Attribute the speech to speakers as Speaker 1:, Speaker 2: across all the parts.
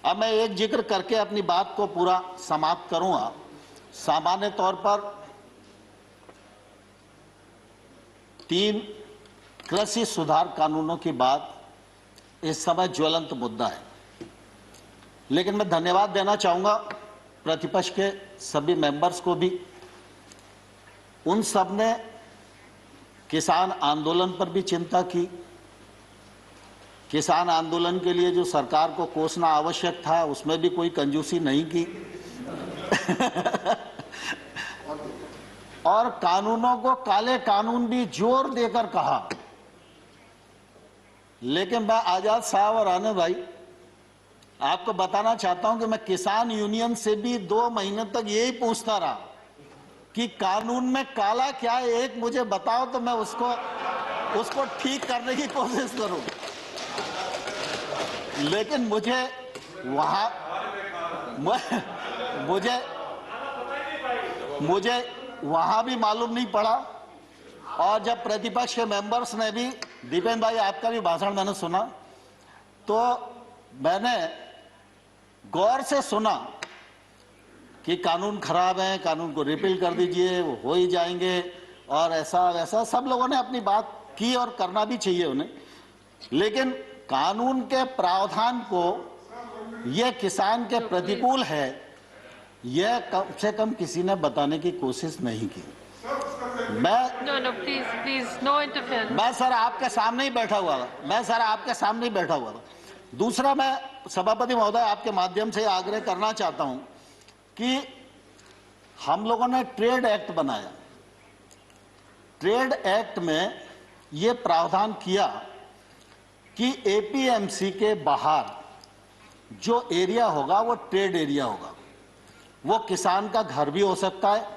Speaker 1: अब मैं एक जिक्र करके अपनी बात को पूरा समाप्त करूंगा। सामान्य तौर पर 3 कृषि सुधार कानूनों की बात इस समय ज्वलंत मुद्दा है, लेकिन मैं धन्यवाद देना चाहूंगा प्रतिपक्ष के सभी मेंबर्स को भी। उन सब ने किसान आंदोलन पर भी चिंता की। किसान आंदोलन के लिए जो सरकार को कोसना आवश्यक था उसमें भी कोई कंजूसी नहीं की और कानूनों को काले कानून भी जोर देकर कहा। लेकिन मैं आजाद साहब और आनंद भाई आपको बताना चाहता हूं कि मैं किसान यूनियन से भी 2 महीने तक यही पूछता रहा कि कानून में काला क्या है, एक मुझे बताओ तो मैं उसको ठीक करने की कोशिश करूं। लेकिन मुझे वहां भी मालूम नहीं पड़ा। और जब प्रतिपक्ष के मेंबर्स ने भी, दीपेंद्र भाई आपका भी भाषण मैंने सुना, तो मैंने गौर से सुना कि कानून खराब है, कानून को रिपील कर दीजिए, वो हो ही जाएंगे और ऐसा वैसा सब लोगों ने अपनी बात की और करना भी चाहिए उन्हें। लेकिन कानून के प्रावधान को यह किसान के प्रतिकूल है, यह कम से कम किसी ने बताने की कोशिश नहीं की। मैं सर आपके सामने ही बैठा हुआ था। दूसरा, मैं सभापति महोदय आपके माध्यम से आग्रह करना चाहता हूं कि हम लोगों ने ट्रेड एक्ट बनाया। ट्रेड एक्ट में यह प्रावधान किया कि एपीएमसी के बाहर जो एरिया होगा वो ट्रेड एरिया होगा। वो किसान का घर भी हो सकता है,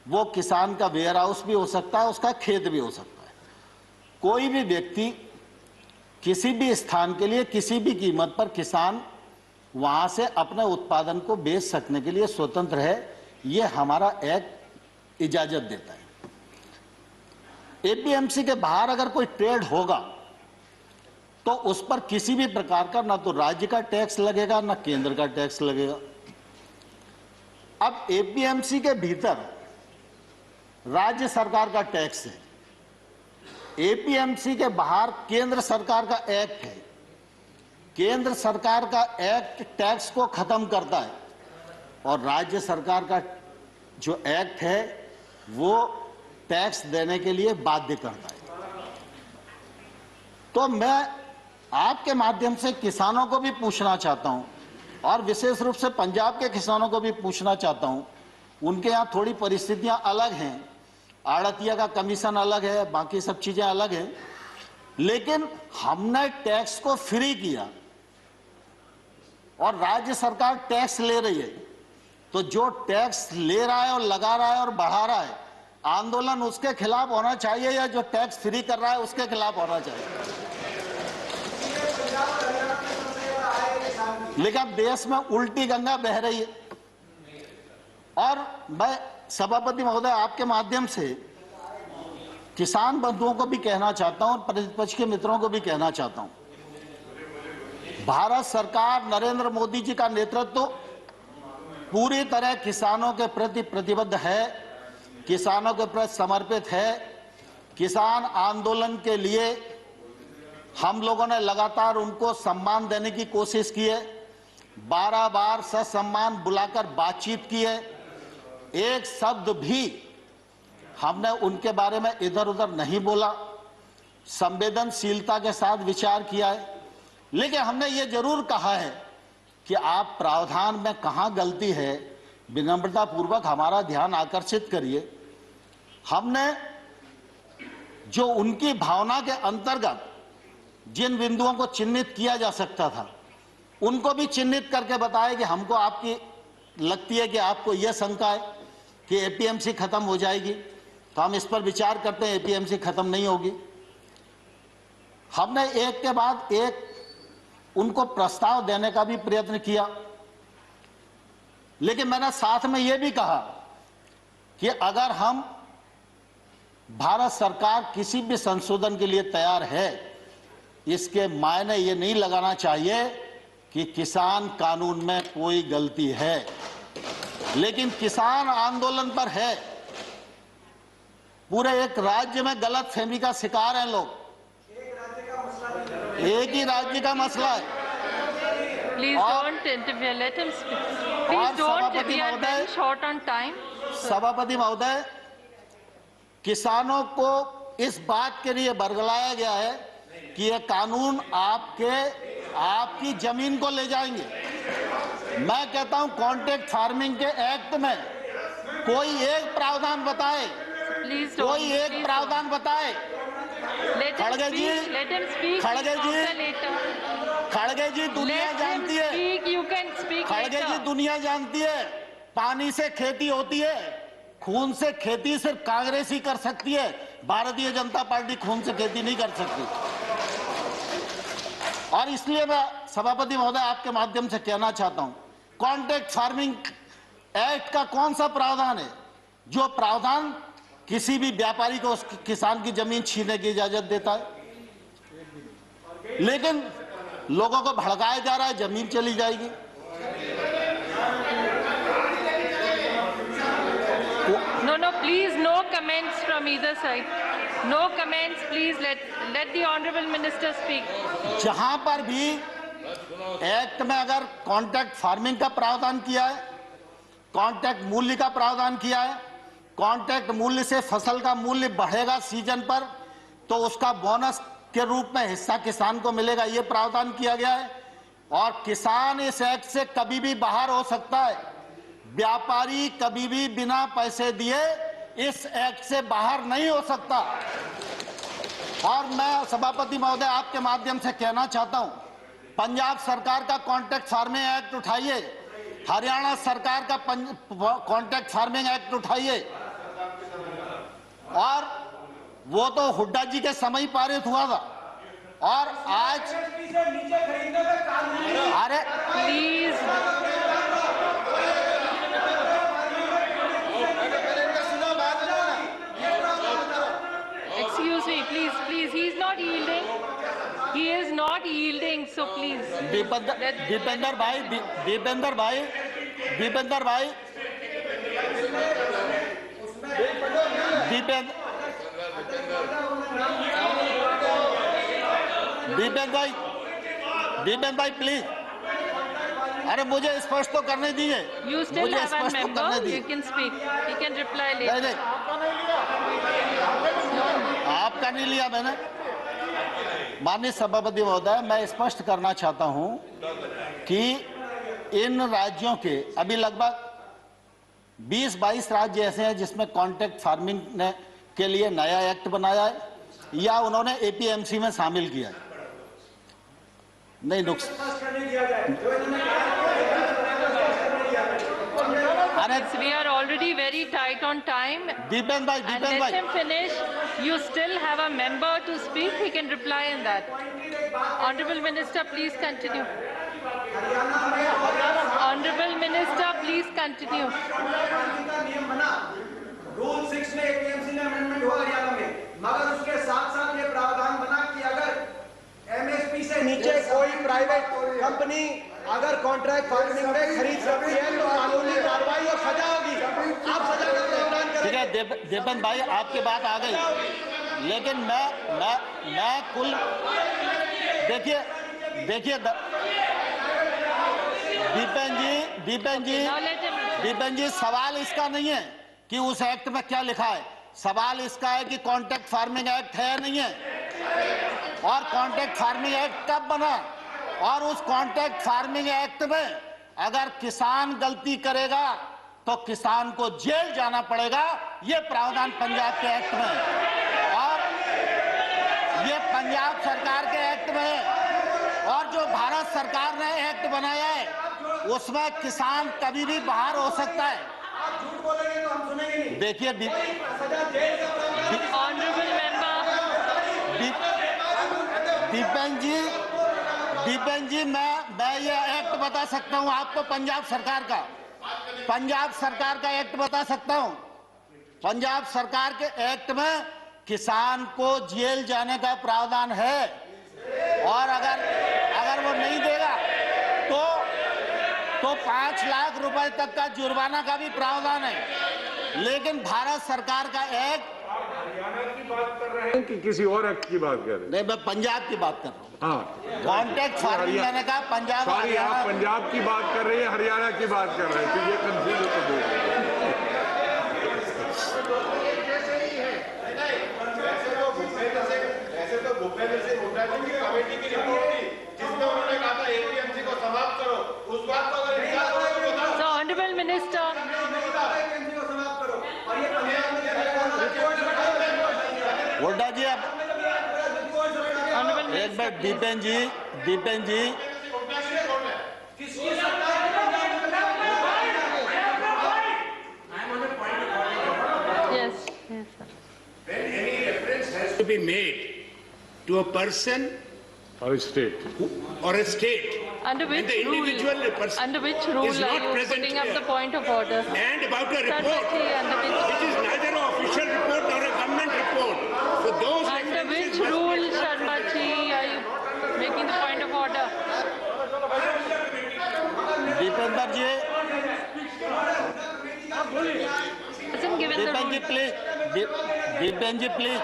Speaker 1: वो किसान का वेयर हाउस भी हो सकता है, उसका खेत भी हो सकता है। कोई भी व्यक्ति किसी भी स्थान के लिए किसी भी कीमत पर किसान वहां से अपने उत्पादन को बेच सकने के लिए स्वतंत्र है। यह हमारा एक्ट इजाजत देता है। एपीएमसी के बाहर अगर कोई ट्रेड होगा तो उस पर किसी भी प्रकार का ना तो राज्य का टैक्स लगेगा ना केंद्र का टैक्स लगेगा। अब एपीएमसी के भीतर राज्य सरकार का टैक्स है, एपीएमसी के बाहर केंद्र सरकार का एक्ट है। केंद्र सरकार का एक्ट टैक्स को खत्म करता है और राज्य सरकार का जो एक्ट है वो टैक्स देने के लिए बाध्य करता है। तो मैं आपके माध्यम से किसानों को भी पूछना चाहता हूं और विशेष रूप से पंजाब के किसानों को भी पूछना चाहता हूं। उनके यहां थोड़ी परिस्थितियां अलग हैं, आड़तिया का कमीशन अलग है, बाकी सब चीजें अलग हैं, लेकिन हमने टैक्स को फ्री किया और राज्य सरकार टैक्स ले रही है। तो जो टैक्स ले रहा है और लगा रहा है और बढ़ा रहा है, आंदोलन उसके खिलाफ होना चाहिए या जो टैक्स फ्री कर रहा है उसके खिलाफ होना चाहिए। लेकिन अब देश में उल्टी गंगा बह रही है और मैं सभापति महोदय आपके माध्यम से किसान बंधुओं को भी कहना चाहता हूं और प्रतिपक्ष के मित्रों को भी कहना चाहता हूं, भारत सरकार नरेंद्र मोदी जी का नेतृत्व पूरी तरह किसानों के प्रति प्रतिबद्ध है, किसानों के प्रति समर्पित है। किसान आंदोलन के लिए हम लोगों ने लगातार उनको सम्मान देने की कोशिश की है, 12 बार ससम्मान बुलाकर बातचीत की है। एक शब्द भी हमने उनके बारे में इधर उधर नहीं बोला, संवेदनशीलता के साथ विचार किया है। लेकिन हमने ये जरूर कहा है कि आप प्रावधान में कहां गलती है विनम्रता पूर्वक हमारा ध्यान आकर्षित करिए। हमने जो उनकी भावना के अंतर्गत जिन बिंदुओं को चिन्हित किया जा सकता था उनको भी चिन्हित करके बताया कि हमको आपकी लगती है कि आपको यह शंका है कि एपीएमसी खत्म हो जाएगी, तो हम इस पर विचार करते हैं। एपीएमसी खत्म नहीं होगी। हमने एक के बाद एक उनको प्रस्ताव देने का भी प्रयत्न किया, लेकिन मैंने साथ में यह भी कहा कि अगर हम भारत सरकार किसी भी संशोधन के लिए तैयार है, इसके मायने ये नहीं लगाना चाहिए कि किसान कानून में कोई गलती है, लेकिन किसान आंदोलन पर है। पूरे एक राज्य में गलत फहमी का शिकार हैं लोग। एक ही राज्य का मसला है।
Speaker 2: Please don't interfere. Let him speak. Please don't. We are very short on time.
Speaker 1: सभापति महोदय, किसानों को इस बात के लिए बरगलाया गया है कि ये कानून आपकी जमीन को ले जाएंगे। मैं कहता हूं कॉन्ट्रैक्ट फार्मिंग के एक्ट में कोई एक प्रावधान बताए, कोई एक प्रावधान बताए। खड़गे जी, खड़गे जी दुनिया जानती है, खड़गे जी दुनिया जानती है, पानी से खेती होती है, खून से खेती सिर्फ कांग्रेस ही कर सकती है। भारतीय जनता पार्टी खून से खेती नहीं कर सकती। और इसलिए मैं सभापति महोदय आपके माध्यम से कहना चाहता हूं, कॉन्ट्रैक्ट फार्मिंग एक्ट का कौन सा प्रावधान है जो प्रावधान किसी भी व्यापारी को उस किसान की जमीन छीनने की इजाजत देता है? लेकिन लोगों को भड़काया जा रहा है, जमीन चली जाएगी।
Speaker 2: No, please, no comments from either side. No comments, please. Let the honorable minister speak.
Speaker 1: जहां पर भी एक्ट में अगर कॉन्ट्रैक्ट फार्मिंग का प्रावधान किया है, कॉन्ट्रैक्ट मूल्य का प्रावधान किया है, कॉन्ट्रैक्ट मूल्य से फसल का मूल्य बढ़ेगा सीजन पर, तो उसका बोनस के रूप में हिस्सा किसान को मिलेगा, ये प्रावधान किया गया है। और किसान इस एक्ट से कभी भी बाहर हो सकता है। व्यापारी कभी भी बिना पैसे दिए इस एक्ट से बाहर नहीं हो सकता। और मैं सभापति महोदय आपके माध्यम से कहना चाहता हूं, पंजाब सरकार का कॉन्ट्रैक्ट फार्मिंग एक्ट उठाइए, हरियाणा सरकार का कॉन्ट्रैक्ट फार्मिंग एक्ट उठाइए। और वो तो हुड्डा जी के समय पारित हुआ था, और आज अरे
Speaker 2: please excuse me, please, he is not yielding. He is not yielding, so please.
Speaker 1: Dipendra भाई प्लीज, अरे मुझे स्पष्ट तो करने दीजिए।
Speaker 2: You still have a member. You can speak. He can reply later.
Speaker 1: आपका नहीं लिया मैंने। माननीय सभापति महोदय, मैं स्पष्ट करना चाहता हूं कि इन राज्यों के अभी लगभग 20-22 राज्य ऐसे हैं जिसमें कॉन्ट्रैक्ट फार्मिंग ने के लिए नया एक्ट बनाया है या उन्होंने एपीएमसी में शामिल किया है। नहीं
Speaker 2: We are already very tight on time.
Speaker 1: Dipendra भाई,
Speaker 2: let him finish. You still have a member to speak. He can reply in that. Honorable Minister, please continue. Honorable Minister, please continue.
Speaker 3: Rule 6 में APMC ने amendment हुआ हरियाणा में, मगर उसके साथ-साथ ये प्रावधान बना कि अगर एमएसपी से नीचे कोई प्राइवेट कंपनी अगर कॉन्ट्रैक्ट फार्मिंग में खरीद सकती है तो कानूनी कार्रवाई और सजा होगी। आप सजा का प्रावधान करें।
Speaker 1: ठीक है दीपेंद्र भाई, आपकी बात आ गई, लेकिन मैं कुल देखिए दीपेंद्र जी सवाल इसका नहीं है कि उस एक्ट में क्या लिखा है, सवाल इसका है कि कॉन्ट्रैक्ट फार्मिंग एक्ट है या नहीं है, और कॉन्ट्रैक्ट फार्मिंग एक्ट कब बना, और उस कॉन्ट्रैक्ट फार्मिंग एक्ट में अगर किसान गलती करेगा तो किसान को जेल जाना पड़ेगा। ये प्रावधान पंजाब के एक्ट में, और ये पंजाब सरकार के एक्ट में, और जो भारत सरकार ने एक्ट बनाया है उसमें किसान कभी भी बाहर हो सकता है। देखिए दीपेंद्र जी, मैं ये एक्ट बता सकता हूं आपको, पंजाब सरकार का एक्ट बता सकता हूं। पंजाब सरकार के एक्ट में किसान को जेल जाने का प्रावधान है, और अगर वो नहीं देगा तो तो 5 लाख रुपए तक का जुर्माना का भी प्रावधान है। लेकिन भारत सरकार का एक्ट,
Speaker 4: हरियाणा की बात कर रहे हैं कि किसी और एक्ट की बात कर रहे हैं?
Speaker 1: नहीं, मैं पंजाब की बात कर रहा हूँ।
Speaker 4: हाँ,
Speaker 1: कॉन्ट्रैक्ट फार्मिंग मैंने कहा पंजाब
Speaker 4: सॉरी, आप
Speaker 1: हरियाणा।
Speaker 4: पंजाब की बात कर रहे हैं, हरियाणा की बात कर रहे हैं, तो ये कंफ्यूज होकर बोल रहे हैं।
Speaker 5: ऐसे तो भूपेंद्र सिंह हुड्डा जी की कमेटी की रिपोर्ट थी जिसमें उन्होंने कहा था एपीएमसी को समाप्त करो, उस बात को अगर इंकार करो तो बताओ।
Speaker 2: So, Honorable Minister,
Speaker 3: एपीएमसी को समाप्त करो और ये पंजाब में
Speaker 1: हुड्डा जी, अब
Speaker 2: Honorable
Speaker 1: एक minute, Dipen ji,
Speaker 2: yes, yes, sir.
Speaker 5: When any reference has to be made to a person
Speaker 4: और state
Speaker 5: or a state
Speaker 2: Under which
Speaker 5: and the individual
Speaker 2: rule?
Speaker 5: person
Speaker 2: Under which rule
Speaker 5: is
Speaker 2: are
Speaker 5: not
Speaker 2: you
Speaker 5: present
Speaker 2: putting up
Speaker 5: here.
Speaker 2: the point of order?
Speaker 5: and about a report
Speaker 2: Sarvati, under
Speaker 5: which is neither an official report nor a government report. So those
Speaker 2: Under which
Speaker 5: references must be-
Speaker 2: rule, Sharma ji, are you making the point of order?
Speaker 1: Dipendra ji,
Speaker 2: Hasn't given the
Speaker 1: Dipen ji
Speaker 2: rule.
Speaker 1: Please, Dipen ji please.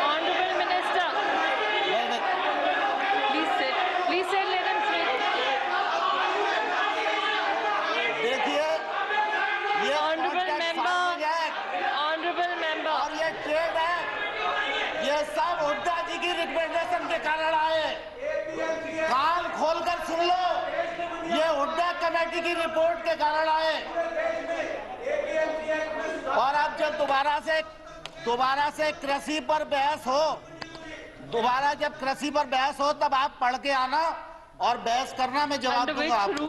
Speaker 2: Honorable Minister, please sit. Please sit, let him sit.
Speaker 1: देखिए, ये
Speaker 2: Honorable
Speaker 1: contract
Speaker 2: member,
Speaker 1: farming act
Speaker 2: honorable member.
Speaker 1: और ये trade act, ये सब हुड्डा जी की recommendation के कारण आए। कान खोलकर सुन लो, ये हुड्डा कमेटी की रिपोर्ट के कारण आए। और अब जब दोबारा से कृषि पर बहस हो, दोबारा जब कृषि पर बहस हो, तब आप पढ़ के आना और बहस करना, मैं जवाब
Speaker 2: Under
Speaker 1: दूंगा
Speaker 2: which
Speaker 1: आपको।
Speaker 2: rule?